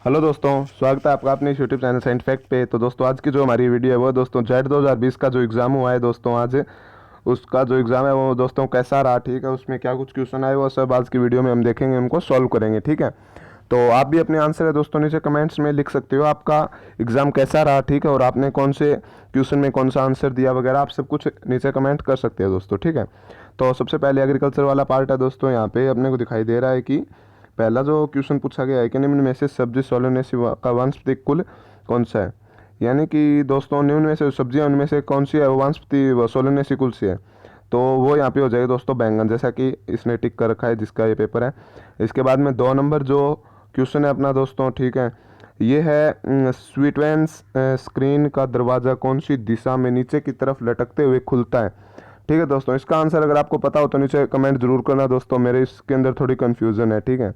Hello दोस्तों, स्वागत है आपका अपने यूट्यूब चैनल साइंस फैक्ट पे। तो दोस्तों आज की जो हमारी वीडियो है वो दोस्तों जेट 2020 का जो एग्ज़ाम हुआ है दोस्तों आज, उसका जो एग्ज़ाम है वो दोस्तों कैसा रहा, ठीक है, उसमें क्या कुछ क्वेश्चन आए वो सब आज की वीडियो में हम देखेंगे, उनको सॉल्व करेंगे, ठीक है। तो आप भी अपने आंसर है दोस्तों नीचे कमेंट्स में लिख सकते हो, आपका एग्ज़ाम कैसा रहा, ठीक है, और आपने कौन से क्वेश्चन में कौन सा आंसर दिया वगैरह आप सब कुछ नीचे कमेंट कर सकते हो दोस्तों, ठीक है। तो सबसे पहले एग्रीकल्चर वाला पार्ट है दोस्तों, यहाँ पे अपने को दिखाई दे रहा है कि पहला जो क्वेश्चन पूछा गया है कि निम्न में से सब्जी सोलोनेसी का वानस्पतिक कुल कौन सा है। यानी कि दोस्तों निम्न में से सब्जियां उनमें से कौन सी है, वो वानस्पति सोलोनेसी कुल सी है। तो वो यहाँ पे हो जाएगा दोस्तों बैंगन, जैसा कि इसने टिक कर रखा है जिसका ये पेपर है। इसके बाद में 2 नंबर जो क्वेश्चन है अपना दोस्तों, ठीक है, ये है स्वीटवेंस स्क्रीन का दरवाज़ा कौन सी दिशा में नीचे की तरफ लटकते हुए खुलता है। ठीक है दोस्तों, इसका आंसर अगर आपको पता हो तो नीचे कमेंट जरूर करना दोस्तों, मेरे इसके अंदर थोड़ी कन्फ्यूज़न है, ठीक है।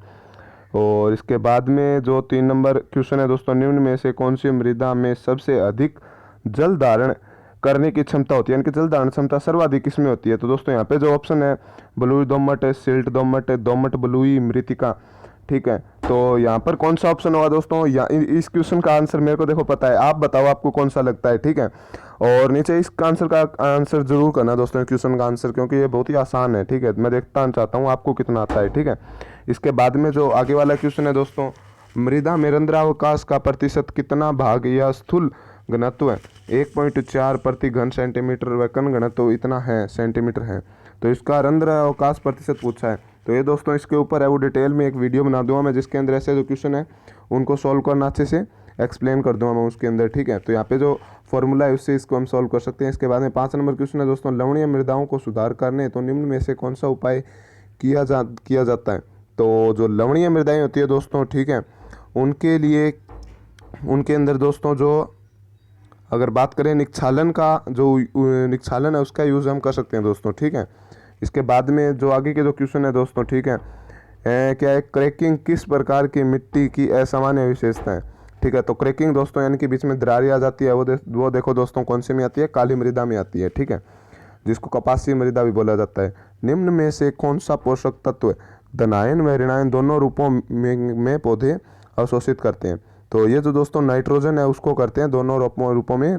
और इसके बाद में जो 3 नंबर क्वेश्चन है दोस्तों, निम्न में से कौन सी मृदा में सबसे अधिक जल धारण करने की क्षमता होती है, यानी कि जल धारण क्षमता सर्वाधिक किसमें होती है। तो दोस्तों यहाँ पे जो ऑप्शन है बलुई दोमट है, सिल्ट दोमट है, दोमट बलुई मृतिका, ठीक है। तो यहाँ पर कौन सा ऑप्शन होगा दोस्तों, या इस क्वेश्चन का आंसर मेरे को देखो पता है, आप बताओ आपको कौन सा लगता है, ठीक है। और नीचे इस आंसर का आंसर जरूर करना दोस्तों, क्वेश्चन का आंसर, क्योंकि ये बहुत ही आसान है, ठीक है। मैं देखता चाहता हूँ आपको कितना आता है, ठीक है। इसके बाद में जो आगे वाला क्वेश्चन है दोस्तों, मृदा में रंध्रावकाश का प्रतिशत कितना भाग या स्थूल घनत्व है। 1.4 प्रति घन सेंटीमीटर व कण घनत्व इतना है सेंटीमीटर है। तो इसका रंध्रावकाश प्रतिशत पूछा है। तो ये दोस्तों इसके ऊपर है वो डिटेल में एक वीडियो बना दूंगा मैं, जिसके अंदर ऐसे जो क्वेश्चन है उनको सॉल्व करना अच्छे से एक्सप्लेन कर दूंगा मैं उसके अंदर, ठीक है। तो यहाँ पे जो फॉर्मूला है उससे इसको हम सॉल्व कर सकते हैं। इसके बाद में 5 नंबर क्वेश्चन है दोस्तों, लवणीय मृदाओं को सुधार करने तो निम्न में से कौन सा उपाय किया जाता है। तो जो लवणीय मृदाएं होती है दोस्तों, ठीक है, उनके लिए उनके अंदर दोस्तों जो अगर बात करें निक्षालन का, जो निक्षालन है उसका यूज़ हम कर सकते हैं दोस्तों, ठीक है। इसके बाद में जो आगे के जो क्वेश्चन है दोस्तों, ठीक है, क्या है क्रैकिंग किस प्रकार की मिट्टी की असामान्य विशेषता है। ठीक है, तो क्रैकिंग दोस्तों यानी कि बीच में दरारें आ जाती है, वो देखो दोस्तों कौन से में आती है, काली मृदा में आती है, ठीक है, जिसको कपासी मृदा भी बोला जाता है। निम्न में से कौन सा पोषक तत्व धनायन व ऋणायन दोनों रूपों में पौधे अवशोषित करते हैं। तो ये जो दोस्तों नाइट्रोजन है उसको करते हैं दोनों रूपों में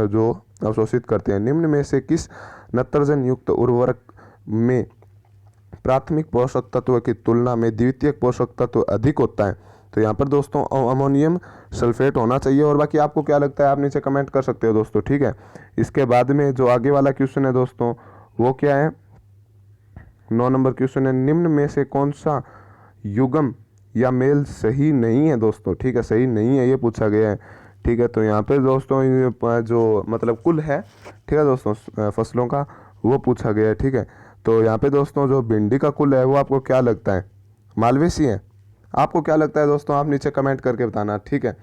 जो अवशोषित करते हैं। निम्न में से किस नत्रजन युक्त उर्वरक में प्राथमिक पोषक तत्व की तुलना में द्वितीयक पोषक तत्व अधिक होता है। तो यहाँ पर दोस्तों अमोनियम सल्फेट होना चाहिए, और बाकी आपको क्या लगता है आप नीचे कमेंट कर सकते हो दोस्तों, ठीक है। इसके बाद में जो आगे वाला क्वेश्चन है दोस्तों वो क्या है, 9 नंबर क्वेश्चन है, निम्न में से कौन सा युग्म या मेल सही नहीं है दोस्तों, ठीक है, सही नहीं है ये पूछा गया है, ठीक है। तो यहाँ पे दोस्तों जो मतलब कुल है, ठीक है दोस्तों, फसलों का वो पूछा गया है, ठीक है। तो यहाँ पे दोस्तों जो भिंडी का कुल है वो आपको क्या लगता है, मालवेसी है, आपको क्या लगता है दोस्तों आप नीचे कमेंट करके बताना, ठीक है।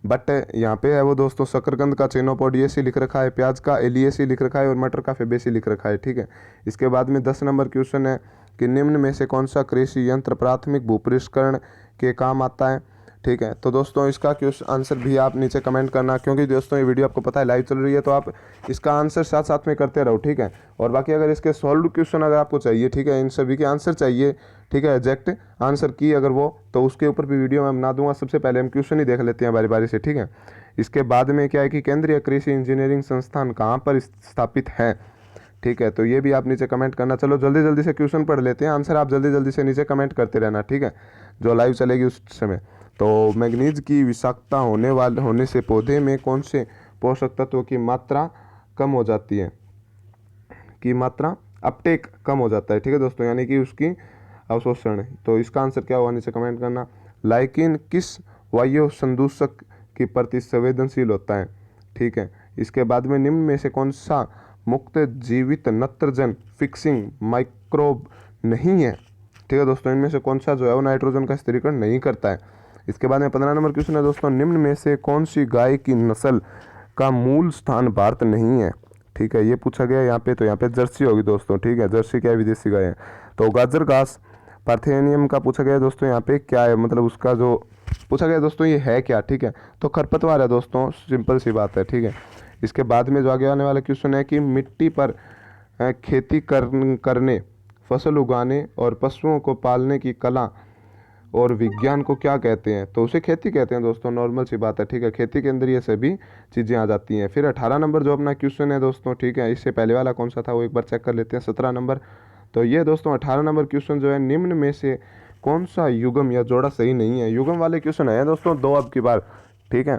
बट यहाँ पे है वो दोस्तों शकरकंद का चेनोपोडियेसी लिख रखा है, प्याज का एलियेसी लिख रखा है, और मटर का फेबेसी लिख रखा है, ठीक है। इसके बाद में 10 नंबर क्वेश्चन है कि निम्न में से कौन सा कृषि यंत्र प्राथमिक भूपृष्ठकरण के काम आता है, ठीक है। तो दोस्तों इसका क्वेश्चन आंसर भी आप नीचे कमेंट करना, क्योंकि दोस्तों ये वीडियो आपको पता है लाइव चल रही है, तो आप इसका आंसर साथ साथ में करते रहो, ठीक है। और बाकी अगर इसके सॉल्व क्वेश्चन अगर आपको चाहिए, ठीक है, इन सभी के आंसर चाहिए, ठीक है, एग्जैक्ट आंसर की अगर वो, तो उसके ऊपर भी वीडियो मैं बना दूंगा। सबसे पहले हम क्वेश्चन ही देख लेते हैं बारी बारी से, ठीक है। इसके बाद में क्या है कि केंद्रीय कृषि इंजीनियरिंग संस्थान कहाँ पर स्थापित है, ठीक है। तो ये भी आप नीचे कमेंट करना। चलो जल्दी जल्दी से क्वेश्चन पढ़ लेते हैं, आंसर आप जल्दी जल्दी से नीचे कमेंट करते रहना, ठीक है, जो लाइव चलेगी उस समय। तो मैग्नीज की विषाक्तता होने से पौधे में कौन से पोषक तत्व की मात्रा कम हो जाती है, की मात्रा अपटेक कम हो जाता है, ठीक है दोस्तों, यानी कि उसकी अवशोषण। तो इसका आंसर क्या हुआ नीचे कमेंट करना। लाइकिन किस वायु संदूषक के प्रति संवेदनशील होता है, ठीक है। इसके बाद में निम्न में से कौन सा मुक्त जीवित नत्रजन फिक्सिंग माइक्रोब नहीं है, ठीक है दोस्तों, इनमें से कौन सा जो है वो नाइट्रोजन का स्थिरीकरण नहीं करता है। इसके बाद में 15 नंबर क्वेश्चन है दोस्तों, निम्न में से कौन सी गाय की नस्ल का मूल स्थान भारत नहीं है, ठीक है, ये पूछा गया यहाँ पे। तो यहाँ पे जर्सी होगी दोस्तों, ठीक है, जर्सी क्या है, विदेशी गाय है। तो गाजर घास पार्थेनियम का पूछा गया दोस्तों, यहाँ पे क्या है, मतलब उसका जो पूछा गया दोस्तों ये है क्या, ठीक है। तो खरपतवार है दोस्तों, सिंपल सी बात है, ठीक है। इसके बाद में जो आगे आने वाला क्वेश्चन है कि मिट्टी पर खेती करने, फसल उगाने और पशुओं को पालने की कला और विज्ञान को क्या कहते हैं? तो उसे खेती कहते हैं दोस्तों, नॉर्मल सी बात है, ठीक है। खेती के अंदर ये सभी चीज़ें आ जाती हैं। फिर 18 नंबर जो अपना क्वेश्चन है दोस्तों, ठीक है, इससे पहले वाला कौन सा था वो एक बार चेक कर लेते हैं। 17 नंबर, तो ये दोस्तों 18 नंबर क्वेश्चन जो है, निम्न में से कौन सा युग्म या जोड़ा सही नहीं है? युग्म वाले क्वेश्चन है दोस्तों 2 अब की बार, ठीक है।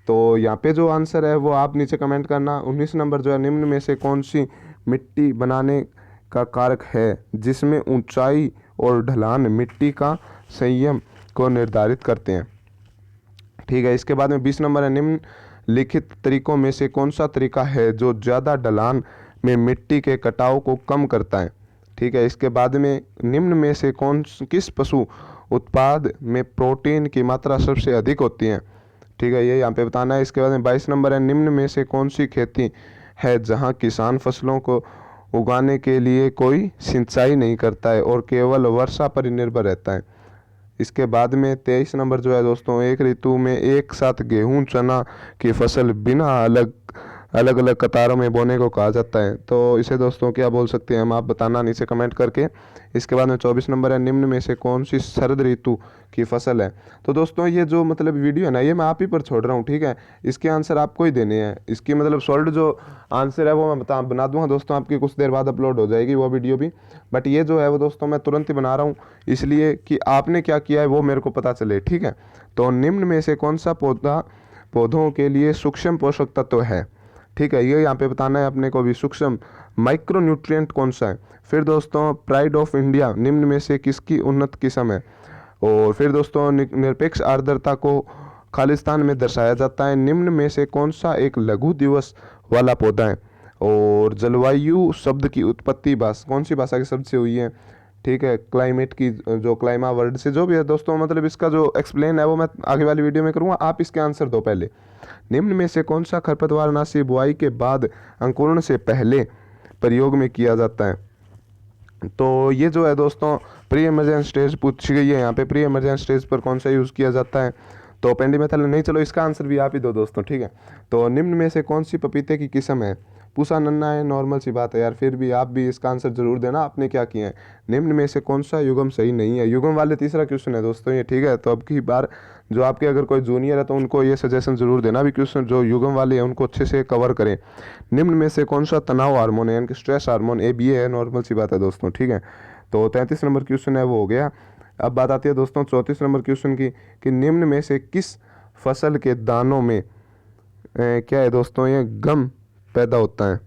तो यहाँ पे जो आंसर है वो आप नीचे कमेंट करना। 19 नंबर जो है, निम्न में से कौन सी मिट्टी बनाने का कारक है जिसमें ऊंचाई और ढलान मिट्टी का संयम को निर्धारित करते हैं, ठीक है। इसके बाद में 20 नंबर है, निम्नलिखित तरीकों में से कौन सा तरीका है जो ज़्यादा ढलान में मिट्टी के कटाव को कम करता है, ठीक है। इसके बाद में निम्न में से किस पशु उत्पाद में प्रोटीन की मात्रा सबसे अधिक होती है, ठीक है, ये यहाँ पे बताना है। इसके बाद में 22 नंबर है, निम्न में से कौन सी खेती है जहाँ किसान फसलों को उगाने के लिए कोई सिंचाई नहीं करता है और केवल वर्षा पर ही निर्भर रहता है। इसके बाद में 23 नंबर जो है दोस्तों, एक ऋतु में एक साथ गेहूं चना की फसल बिना अलग अलग कतारों में बोने को कहा जाता है। तो इसे दोस्तों क्या बोल सकते हैं हम, आप बताना नीचे कमेंट करके। इसके बाद में 24 नंबर है, निम्न में से कौन सी शरद ऋतु की फसल है? तो दोस्तों ये जो मतलब वीडियो है ना, ये मैं आप ही पर छोड़ रहा हूँ, ठीक है। इसके आंसर आपको ही देने हैं। इसकी मतलब सॉल्व जो आंसर है वो मैं बना दूंगा दोस्तों, आपकी कुछ देर बाद अपलोड हो जाएगी वो वीडियो भी। बट ये जो है वो दोस्तों मैं तुरंत ही बना रहा हूँ, इसलिए कि आपने क्या किया है वो मेरे को पता चले, ठीक है। तो निम्न में से कौन सा पौधों के लिए सूक्ष्म पोषक तत्व है, ठीक है, ये यहाँ पे बताना है अपने को भी। सूक्ष्म माइक्रो न्यूट्रिएंट कौन सा है? फिर दोस्तों प्राइड ऑफ इंडिया निम्न में से किसकी उन्नत किस्म है? और फिर दोस्तों निरपेक्ष आर्द्रता को खालिस्तान में दर्शाया जाता है, निम्न में से कौन सा एक लघु दिवस वाला पौधा है? और जलवायु शब्द की उत्पत्ति कौन सी भाषा के शब्द से हुई है, ठीक है, क्लाइमेट की जो क्लाइमा वर्ड से जो भी है दोस्तों, मतलब इसका जो एक्सप्लेन है वो मैं आगे वाली वीडियो में करूँगा। आप इसके आंसर दो पहले। निम्न में से कौन सा खरपतवारनाशी बुआई के बाद अंकुरण से पहले प्रयोग में किया जाता है? तो ये जो है दोस्तों प्री इमरजेंट स्टेज पूछी गई है यहाँ पे, प्री इमरजेंट स्टेज पर कौन सा यूज़ किया जाता है? तो पेंडिमेथल नहीं, चलो इसका आंसर भी आप ही दो दोस्तों, ठीक है। तो निम्न में से कौन सी पपीते की किस्म है? पूसा नन्ना है, नॉर्मल सी बात है यार, फिर भी आप भी इसका आंसर जरूर देना आपने क्या किया है। निम्न में से कौन सा युग्म सही नहीं है? युग्म वाले तीसरा क्वेश्चन है दोस्तों ये, ठीक है। तो अब की बार जो आपके अगर कोई जूनियर है तो उनको ये सजेशन जरूर देना भी, क्वेश्चन जो युग्म वाले हैं उनको अच्छे से कवर करें। निम्न में से कौन सा तनाव हार्मोन है, यानी कि स्ट्रेस हार्मोन? ABA है, नॉर्मल सी बात है दोस्तों, ठीक है। तो 33 नंबर क्वेश्चन है वो हो गया। अब बात आती है दोस्तों 34 नंबर क्वेश्चन की, कि निम्न में से किस फसल के दानों में क्या है दोस्तों, ये गम पैदा होता है?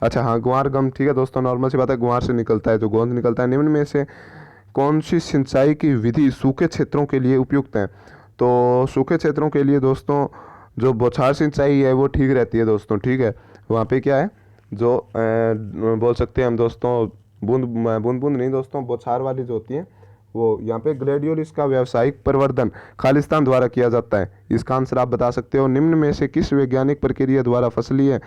अच्छा हाँ, ग्वार गम, ठीक है दोस्तों, नॉर्मल सी बात है, ग्वार से निकलता है, जो गोंद निकलता है। निम्न में से कौन सी सिंचाई की विधि सूखे क्षेत्रों के लिए उपयुक्त है? तो सूखे क्षेत्रों के लिए दोस्तों जो बौछार सिंचाई है वो ठीक रहती है दोस्तों, ठीक है। वहाँ पे क्या है जो बोल सकते हैं हम दोस्तों, बूंद बूंद नहीं दोस्तों, बौछार वाली जो होती है वो, यहाँ पे ग्लेडियोलिस का व्यावसायिक प्रवर्धन खालिस्तान द्वारा किया जाता है। इसका आंसर आप बता सकते हो। निम्न में से किस वैज्ञानिक प्रक्रिया द्वारा फसलीय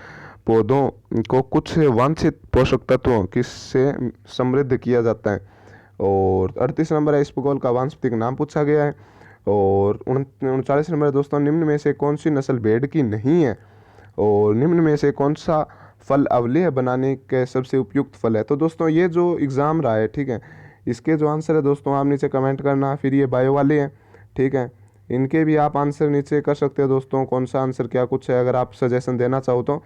पौधों को कुछ वांछित पोषक तत्वों किससे समृद्ध किया जाता है? और 38 नंबर है, इस भूगोल का वानस्पतिक नाम पूछा गया है। और 39 नंबर है दोस्तों, निम्न में से कौन सी नस्ल भेड़ की नहीं है? और निम्न में से कौन सा फल अवलेह बनाने के सबसे उपयुक्त फल है? तो दोस्तों ये जो एग्ज़ाम रहा है, ठीक है, इसके जो आंसर है दोस्तों आप नीचे कमेंट करना। फिर ये बायो वाले हैं, ठीक है, इनके भी आप आंसर नीचे कर सकते हो दोस्तों, कौन सा आंसर क्या कुछ है, अगर आप सजेशन देना चाहो तो।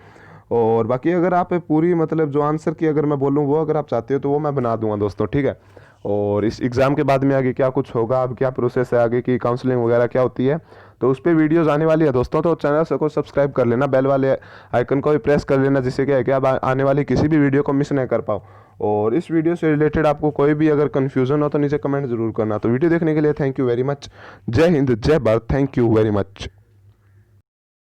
और बाकी अगर आप पूरी मतलब जो आंसर की अगर मैं बोलूँ वो अगर आप चाहते हो तो वो मैं बना दूंगा दोस्तों, ठीक है। और इस एग्ज़ाम के बाद में आगे क्या कुछ होगा, अब क्या प्रोसेस है आगे की, काउंसलिंग वगैरह क्या होती है, तो उस पर वीडियोज़ आने वाली है दोस्तों। तो चैनल को सब्सक्राइब कर लेना, बेल वाले आइकन को भी प्रेस कर लेना, जिससे क्या है कि आप आने वाली किसी भी वीडियो को मिस नहीं कर पाओ। और इस वीडियो से रिलेटेड आपको कोई भी अगर कन्फ्यूज़न हो तो नीचे कमेंट जरूर करना। तो वीडियो देखने के लिए थैंक यू वेरी मच। जय हिंद, जय Bharat, thank you very much.